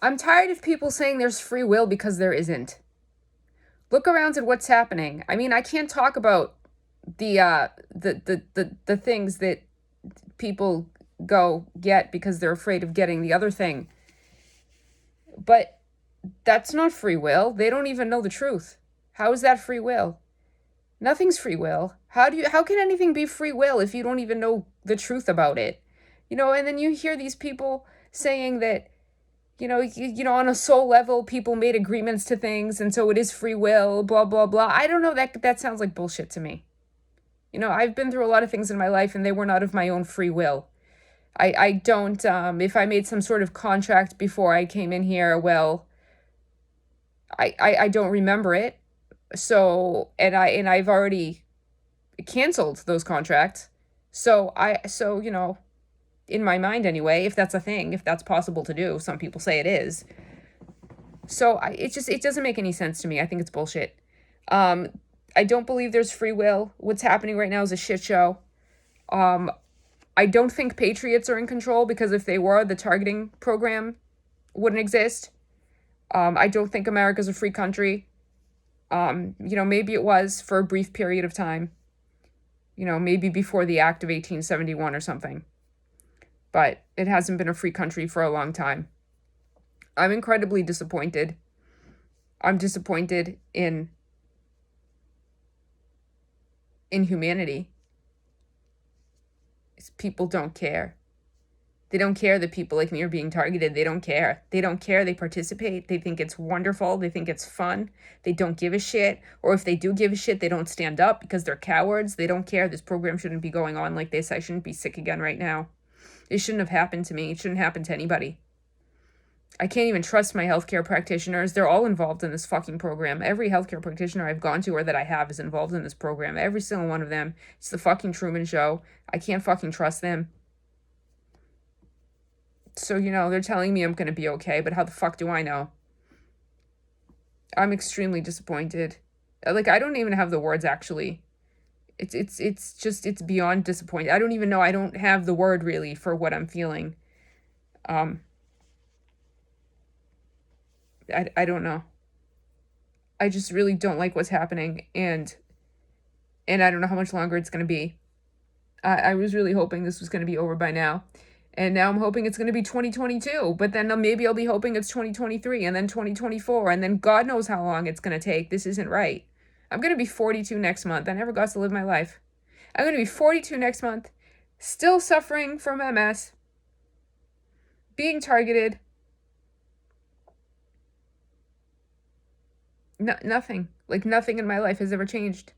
I'm tired of people saying there's free will because there isn't. Look around at what's happening. I mean, I can't talk about the things that people go get because they're afraid of getting the other thing. But that's not free will. They don't even know the truth. How is that free will? Nothing's free will. How can anything be free will if you don't even know the truth about it? And then you hear these people saying that, on a soul level, people made agreements to things, and so it is free will, blah, blah, blah. I don't know, that sounds like bullshit to me. I've been through a lot of things in my life, and they were not of my own free will. I don't, if I made some sort of contract before I came in here, well, I don't remember it. So, I've already canceled those contracts. So, in my mind anyway, if that's a thing, if that's possible to do, some people say it is. So it doesn't make any sense to me. I think it's bullshit. I don't believe there's free will. What's happening right now is a shit show. I don't think patriots are in control, because if they were, the targeting program wouldn't exist. I don't think America's a free country. Maybe it was for a brief period of time. Maybe before the Act of 1871 or something. But it hasn't been a free country for a long time. I'm incredibly disappointed. I'm disappointed in humanity. People don't care. They don't care that people like me are being targeted. They don't care. They don't care. They participate. They think it's wonderful. They think it's fun. They don't give a shit. Or if they do give a shit, they don't stand up because they're cowards. They don't care. This program shouldn't be going on like this. I shouldn't be sick again right now. It shouldn't have happened to me. It shouldn't happen to anybody. I can't even trust my healthcare practitioners. They're all involved in this fucking program. Every healthcare practitioner I've gone to or that I have is involved in this program. Every single one of them. It's the fucking Truman Show. I can't fucking trust them. So, they're telling me I'm going to be okay, but how the fuck do I know? I'm extremely disappointed. Like, I don't even have the words, actually. It's beyond disappointing. I don't even know. I don't have the word, really, for what I'm feeling. I don't know. I just really don't like what's happening, and I don't know how much longer it's going to be. I was really hoping this was going to be over by now. And now I'm hoping it's going to be 2022, but then maybe I'll be hoping it's 2023 and then 2024, and then God knows how long it's going to take. This isn't right. I'm going to be 42 next month. I never got to live my life. I'm going to be 42 next month, still suffering from MS, being targeted. Nothing. Like, nothing in my life has ever changed.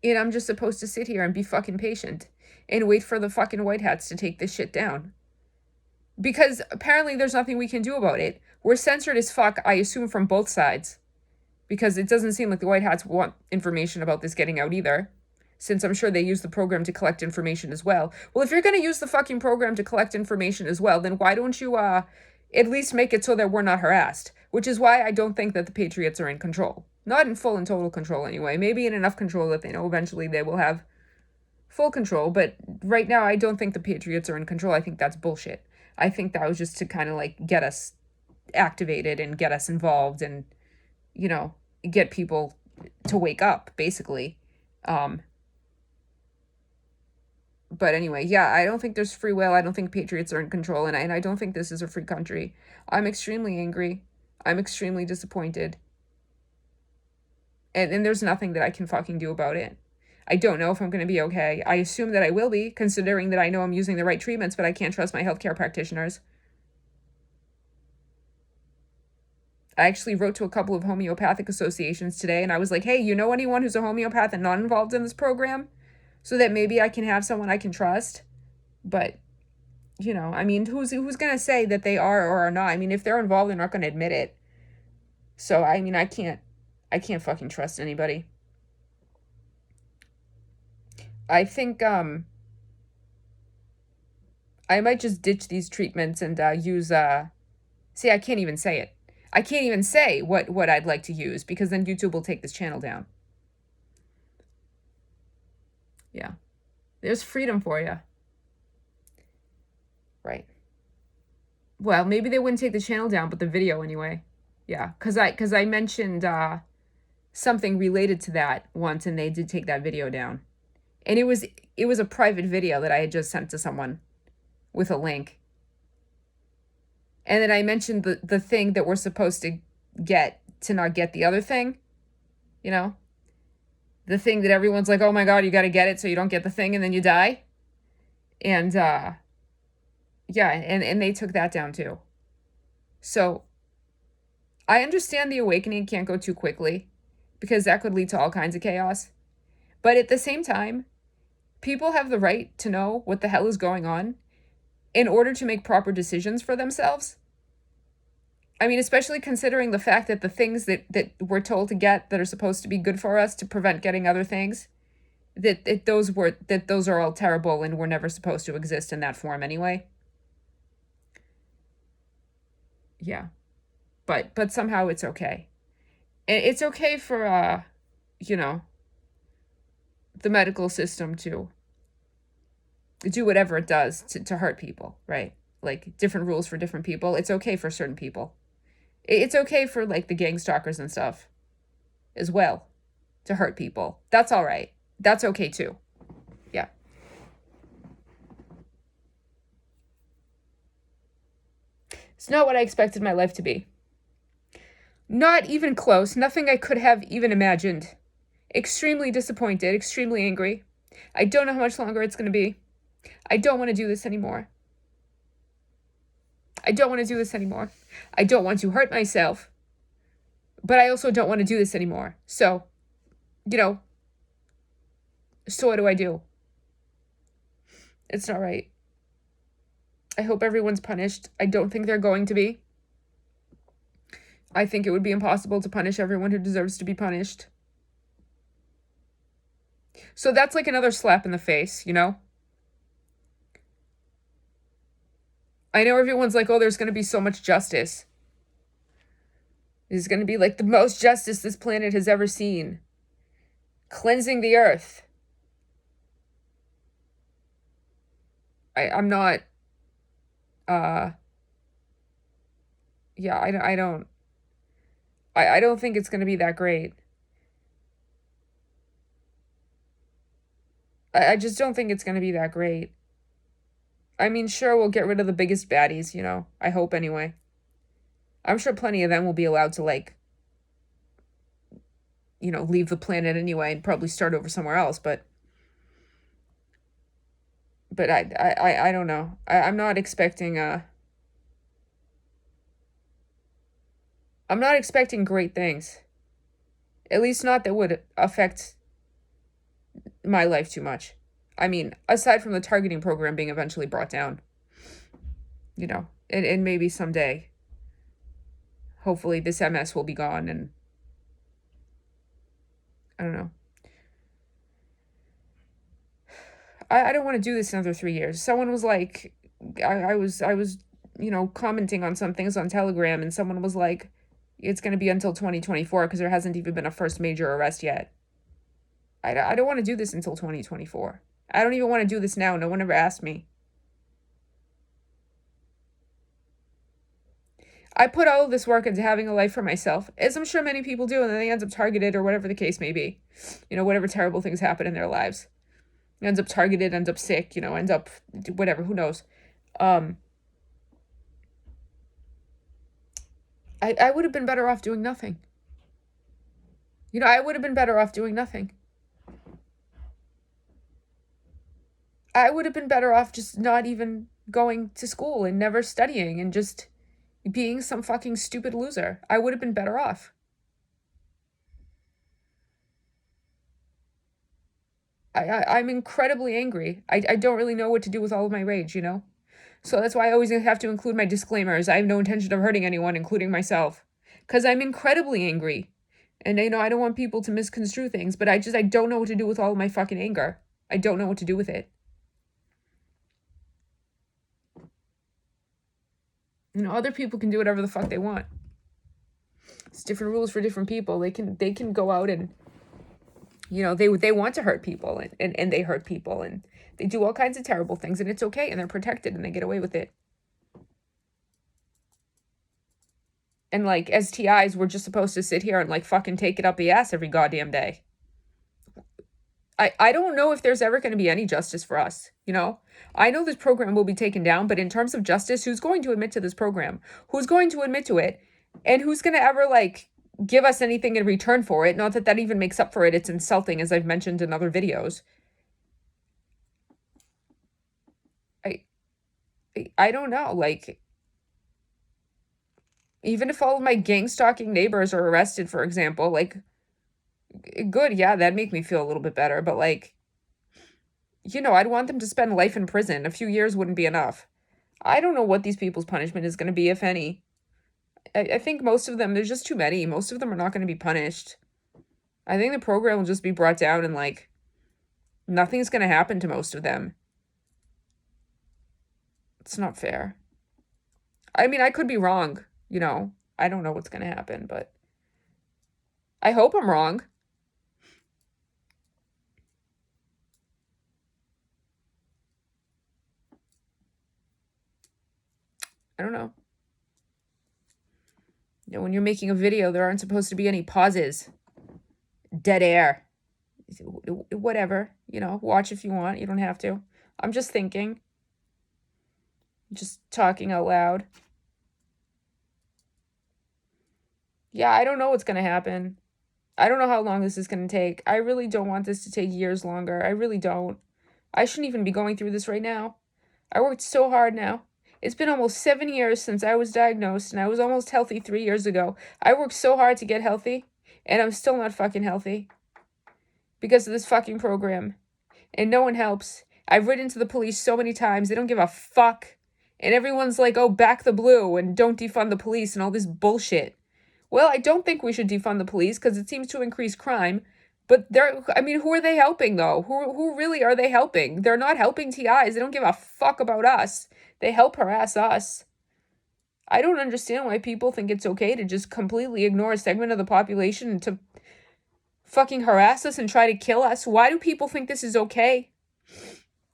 And I'm just supposed to sit here and be fucking patient and wait for the fucking white hats to take this shit down. Because apparently there's nothing we can do about it. We're censored as fuck, I assume, from both sides. Because it doesn't seem like the white hats want information about this getting out either. Since I'm sure they use the program to collect information as well. Well, if you're going to use the fucking program to collect information as well, then why don't you at least make it so that we're not harassed? Which is why I don't think that the Patriots are in control. Not in full and total control anyway. Maybe in enough control that they know eventually they will have full control. But right now, I don't think the Patriots are in control. I think that's bullshit. I think that was just to kind of like get us activated and get us involved and, get people to wake up, basically. But anyway, yeah, I don't think there's free will. I don't think patriots are in control, and I don't think this is a free country. I'm extremely angry. I'm extremely disappointed. And there's nothing that I can fucking do about it. I don't know if I'm going to be okay. I assume that I will be, considering that I know I'm using the right treatments, but I can't trust my healthcare practitioners. I actually wrote to a couple of homeopathic associations today, and I was like, hey, you know anyone who's a homeopath and not involved in this program? So that maybe I can have someone I can trust. But, I mean, who's going to say that they are or are not? I mean, if they're involved, they're not going to admit it. So, I mean, I can't fucking trust anybody. I think, I might just ditch these treatments and use, see, I can't even say it. I can't even say what I'd like to use, because then YouTube will take this channel down. Yeah. There's freedom for you. Right. Well, maybe they wouldn't take the channel down, but the video anyway. Yeah, cause I mentioned something related to that once, and they did take that video down. And it was a private video that I had just sent to someone with a link. And then I mentioned the thing that we're supposed to get to not get the other thing. You know? The thing that everyone's like, oh my God, you got to get it so you don't get the thing and then you die. And, yeah, and they took that down too. So, I understand the awakening can't go too quickly because that could lead to all kinds of chaos. But at the same time, people have the right to know what the hell is going on in order to make proper decisions for themselves. I mean, especially considering the fact that the things that we're told to get that are supposed to be good for us to prevent getting other things, that those are all terrible and were never supposed to exist in that form anyway. Yeah. But somehow it's okay. It's okay for you know, the medical system to do whatever it does to hurt people, right? Like different rules for different people. It's okay for certain people. It's okay for like the gang stalkers and stuff as well to hurt people. That's all right. That's okay too. Yeah. It's not what I expected my life to be. Not even close. Nothing I could have even imagined. Extremely disappointed, extremely angry. I don't know how much longer it's going to be. I don't want to do this anymore. I don't want to do this anymore. I don't want to hurt myself. But I also don't want to do this anymore. So, you know, so what do I do? It's not right. I hope everyone's punished. I don't think they're going to be. I think it would be impossible to punish everyone who deserves to be punished. So that's like another slap in the face, you know? I know everyone's like, oh, there's going to be so much justice. There's going to be like the most justice this planet has ever seen. Cleansing the earth. I'm not, yeah, I don't think it's going to be that great. I just don't think it's going to be that great. I mean, sure, we'll get rid of the biggest baddies, you know. I hope anyway. I'm sure plenty of them will be allowed to, like, you know, leave the planet anyway and probably start over somewhere else, but I don't know. I'm not expecting, I'm not expecting great things. At least not that would affect my life too much. I mean, aside from the targeting program being eventually brought down, you know, and maybe someday, hopefully this MS will be gone and I don't know. I don't want to do this another 3 years. Someone was like, I was, you know, commenting on some things on Telegram and someone was like, it's going to be until 2024 because there hasn't even been a first major arrest yet. I don't want to do this until 2024. I don't even want to do this now. No one ever asked me. I put all of this work into having a life for myself, as I'm sure many people do, and then they end up targeted or whatever the case may be. You know, whatever terrible things happen in their lives. Ends up targeted, ends up sick, you know, ends up whatever, who knows. I would have been better off doing nothing. You know, I would have been better off doing nothing. I would have been better off just not even going to school and never studying and just being some fucking stupid loser. I would have been better off. I'm incredibly angry. I don't really know what to do with all of my rage, you know? So that's why I always have to include my disclaimers. I have no intention of hurting anyone, including myself. Because I'm incredibly angry. And, you know, I don't want people to misconstrue things, but I don't know what to do with all of my fucking anger. I don't know what to do with it. You know, other people can do whatever the fuck they want. It's different rules for different people. They can go out and, you know, they want to hurt people and they hurt people and they do all kinds of terrible things and it's okay and they're protected and they get away with it. And, like, as TIs, we're just supposed to sit here and, like, fucking take it up the ass every goddamn day. I don't know if there's ever going to be any justice for us, you know? I know this program will be taken down, but in terms of justice, who's going to admit to this program? Who's going to admit to it? And who's going to ever, like, give us anything in return for it? Not that that even makes up for it. It's insulting, as I've mentioned in other videos. I don't know, like, even if all of my gang stalking neighbors are arrested, for example, like, good, yeah, that'd make me feel a little bit better, but, like, you know, I'd want them to spend life in prison. A few years wouldn't be enough. I don't know what these people's punishment is going to be, if any. I think most of them, there's just too many. Most of them are not going to be punished. I think the program will just be brought down and, like, nothing's going to happen to most of them. It's not fair. I mean, I could be wrong, you know. I don't know what's going to happen, but I hope I'm wrong. I don't know. You know, when you're making a video, there aren't supposed to be any pauses. Dead air. Whatever, you know, watch if you want. You don't have to. I'm just thinking. Just talking out loud. Yeah, I don't know what's going to happen. I don't know how long this is going to take. I really don't want this to take years longer. I really don't. I shouldn't even be going through this right now. I worked so hard now. It's been almost 7 years since I was diagnosed, and I was almost healthy 3 years ago. I worked so hard to get healthy, and I'm still not fucking healthy. Because of this fucking program. And no one helps. I've written to the police so many times, they don't give a fuck. And everyone's like, oh, back the blue, and don't defund the police, and all this bullshit. Well, I don't think we should defund the police, because it seems to increase crime. But who are they helping, though? Who really are they helping? They're not helping TIs. They don't give a fuck about us. They help harass us. I don't understand why people think it's okay to just completely ignore a segment of the population and to fucking harass us and try to kill us. Why do people think this is okay?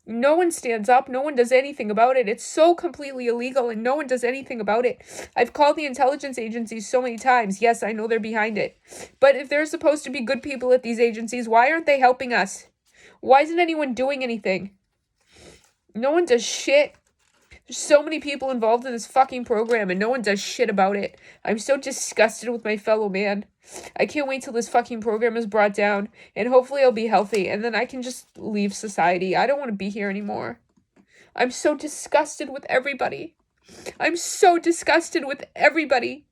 No one stands up. No one does anything about it. It's so completely illegal and no one does anything about it. I've called the intelligence agencies so many times. Yes, I know they're behind it. But if they're supposed to be good people at these agencies, why aren't they helping us? Why isn't anyone doing anything? No one does shit. There's so many people involved in this fucking program and no one does shit about it. I'm so disgusted with my fellow man. I can't wait till this fucking program is brought down and hopefully I'll be healthy and then I can just leave society. I don't want to be here anymore. I'm so disgusted with everybody. I'm so disgusted with everybody.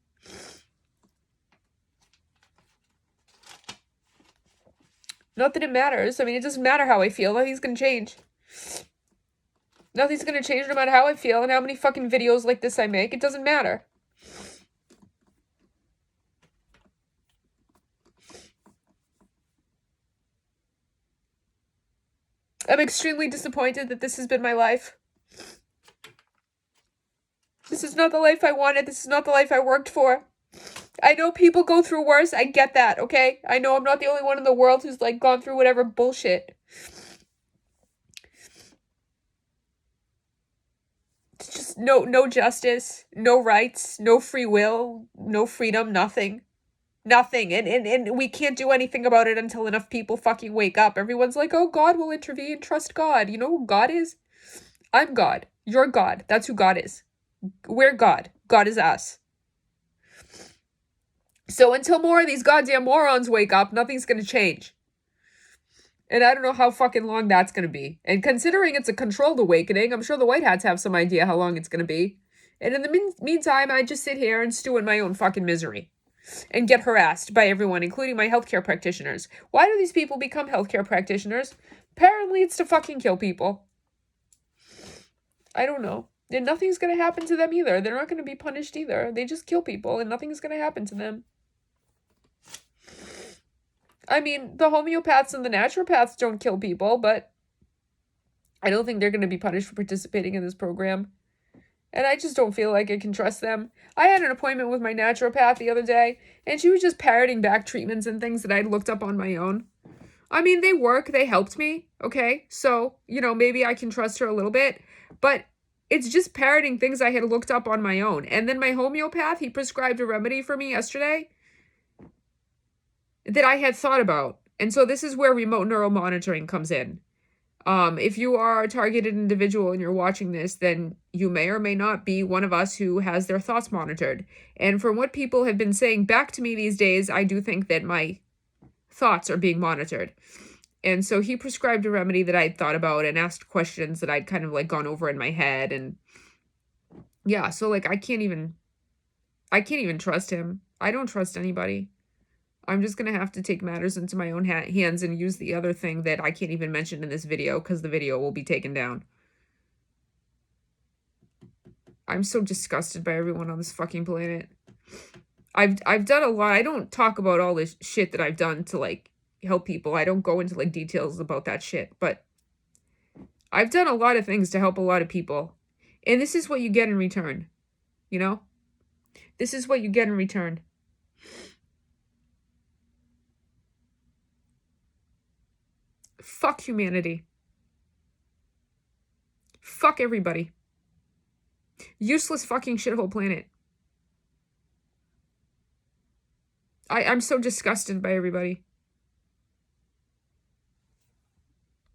Not that it matters. I mean, it doesn't matter how I feel. Nothing's gonna change. Nothing's gonna change no matter how I feel and how many fucking videos like this I make. It doesn't matter. I'm extremely disappointed that this has been my life. This is not the life I wanted. This is not the life I worked for. I know people go through worse. I get that, okay? I know I'm not the only one in the world who's, like, gone through whatever bullshit. It's just no justice, no rights, no free will, no freedom, nothing. Nothing. And we can't do anything about it until enough people fucking wake up. Everyone's like, oh, God will intervene. Trust God. You know who God is? I'm God. You're God. That's who God is. We're God. God is us. So until more of these goddamn morons wake up, nothing's gonna change. And I don't know how fucking long that's gonna be. And considering it's a controlled awakening, I'm sure the White Hats have some idea how long it's gonna be. And in the meantime, I just sit here and stew in my own fucking misery. And get harassed by everyone, including my healthcare practitioners. Why do these people become healthcare practitioners? Apparently it's to fucking kill people. I don't know. And nothing's gonna happen to them either. They're not gonna be punished either. They just kill people and nothing's gonna happen to them. I mean, the homeopaths and the naturopaths don't kill people, but I don't think they're going to be punished for participating in this program. And I just don't feel like I can trust them. I had an appointment with my naturopath the other day, and she was just parroting back treatments and things that I'd looked up on my own. I mean, they work, they helped me, okay? So, you know, maybe I can trust her a little bit, but It's just parroting things I had looked up on my own. And then my homeopath, he prescribed a remedy for me yesterday that I had thought about. And so this is where remote neural monitoring comes in. If you are a targeted individual and you're watching this, then you may or may not be one of us who has their thoughts monitored. And from what people have been saying back to me these days, I do think that my thoughts are being monitored. And so he prescribed a remedy that I'd thought about and asked questions that I'd kind of like gone over in my head. And yeah, so like I can't even trust him. I don't trust anybody. I'm just going to have to take matters into my own hands and use the other thing that I can't even mention in this video because the video will be taken down. I'm so disgusted by everyone on this fucking planet. I've done a lot. I don't talk about all this shit that I've done to like help people. I don't go into like details about that shit, but I've done a lot of things to help a lot of people. And this is what you get in return. You know? This is what you get in return. Fuck humanity. Fuck everybody. Useless fucking shithole planet. I'm so disgusted by everybody.